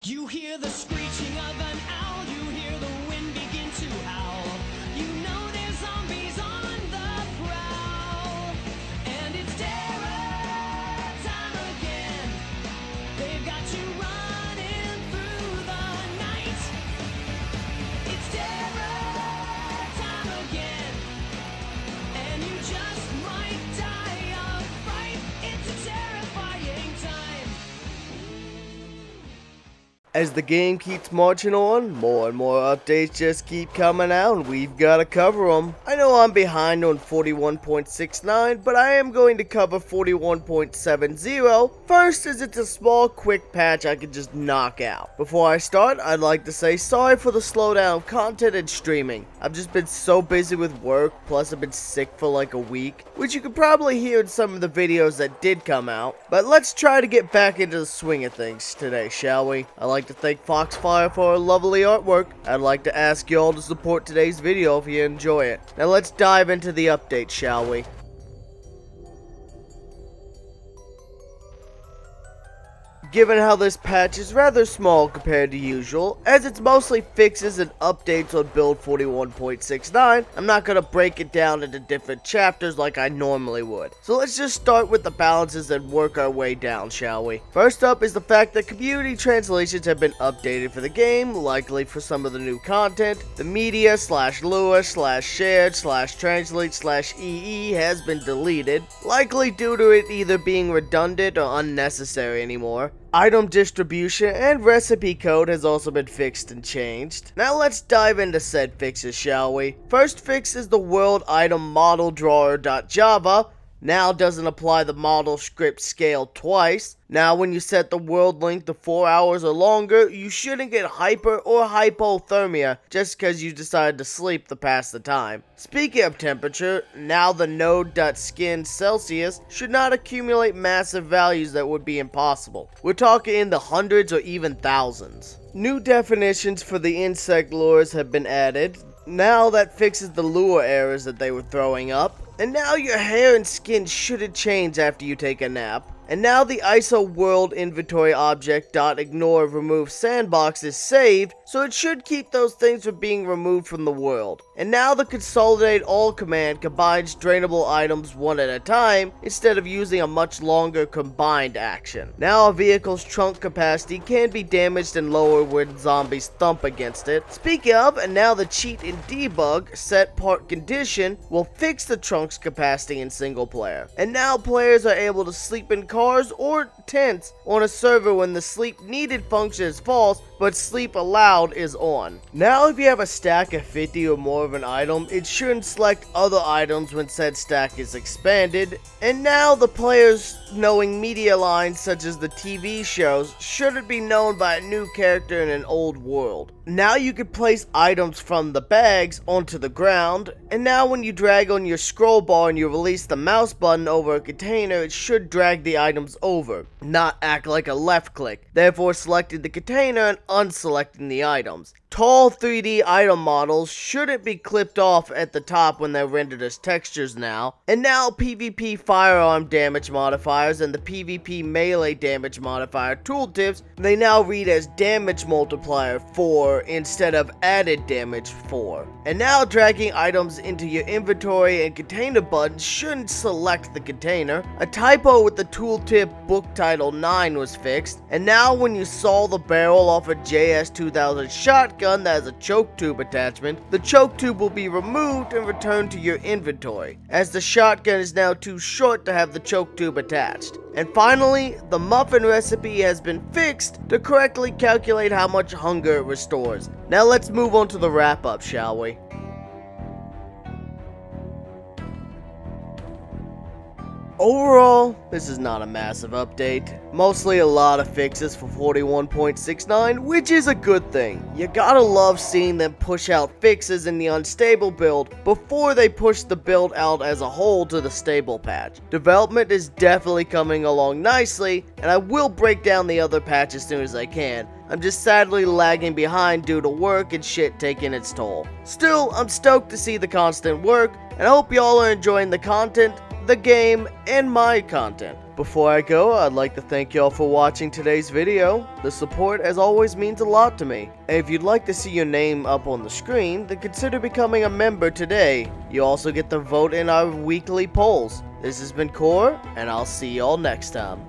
You hear the screeching of an owl, you hear the wind begin to howl. You know there's zombies on the prowl. And it's terror time again. They've got you running through the night. It's terror time again. And you just might die of fright. It's a terrifying time. As the game keeps marching on, more and more updates just keep coming out and we've got to cover them. I know I'm behind on 41.69, but I am going to cover 41.70 first, as it's a small quick patch I can just knock out. Before I start, I'd like to say sorry for the slowdown of content and streaming. I've just been so busy with work, plus I've been sick for like a week, which you could probably hear in some of the videos that did come out. But let's try to get back into the swing of things today, shall we? I'd like to thank Foxfire for her lovely artwork. I'd like to ask you all to support today's video if you enjoy it. Now let's dive into the update, shall we? Given how this patch is rather small compared to usual, as it's mostly fixes and updates on build 41.69, I'm not going to break it down into different chapters like I normally would. So let's just start with the balances and work our way down, shall we? First up is the fact that community translations have been updated for the game, likely for some of the new content. The media /lure /shared /translate /ee has been deleted, likely due to it either being redundant or unnecessary anymore. Item distribution and recipe code has also been fixed and changed. Now let's dive into said fixes, shall we? First fix is the world item model drawer.java. Now doesn't apply the model script scale twice. Now when you set the world length to 4 hours or longer, you shouldn't get hyper or hypothermia just because you decided to sleep to pass the time. Speaking of temperature, now the node.skin Celsius should not accumulate massive values that would be impossible. We're talking in the hundreds or even thousands. New definitions for the insect lures have been added. Now that fixes the lure errors that they were throwing up. And now your hair and skin shouldn't change after you take a nap. And now the ISO world inventory object.ignore remove sandbox is saved, so it should keep those things from being removed from the world. And now the consolidate all command combines drainable items one at a time, instead of using a much longer combined action. Now a vehicle's trunk capacity can be damaged and lowered when zombies thump against it. Speaking of, and now the cheat in debug, set part condition, will fix the trunk's capacity in single player. And now players are able to sleep in cars or tents on a server when the sleep needed function is false, but sleep allowed is on. Now if you have a stack of 50 or more of an item, it shouldn't select other items when said stack is expanded. And now the players knowing media lines such as the TV shows shouldn't be known by a new character in an old world. Now you can place items from the bags onto the ground, and now when you drag on your scroll bar and you release the mouse button over a container, it should drag the items over, not act like a left click, therefore selecting the container and unselecting the items. Tall 3D item models shouldn't be clipped off at the top when they're rendered as textures now. And now PvP firearm damage modifiers and the PvP melee damage modifier tooltips, they now read as damage multiplier 4 instead of added damage 4. And now dragging items into your inventory and container buttons shouldn't select the container. A typo with the tooltip book title 9 was fixed. And now when you saw the barrel off a JS2000 shotgun that has a choke tube attachment, the choke tube will be removed and returned to your inventory, as the shotgun is now too short to have the choke tube attached. And finally, the muffin recipe has been fixed to correctly calculate how much hunger it restores. Now let's move on to the wrap up, shall we? Overall, this is not a massive update. Mostly a lot of fixes for 41.69, which is a good thing. You gotta love seeing them push out fixes in the unstable build before they push the build out as a whole to the stable patch. Development is definitely coming along nicely, and I will break down the other patch as soon as I can. I'm just sadly lagging behind due to work and shit taking its toll. Still, I'm stoked to see the constant work, and I hope y'all are enjoying the content. the game, and my content. Before I go, I'd like to thank y'all for watching today's video. The support as always means a lot to me. And if you'd like to see your name up on the screen, then consider becoming a member today. You also get to vote in our weekly polls. This has been Core, and I'll see y'all next time.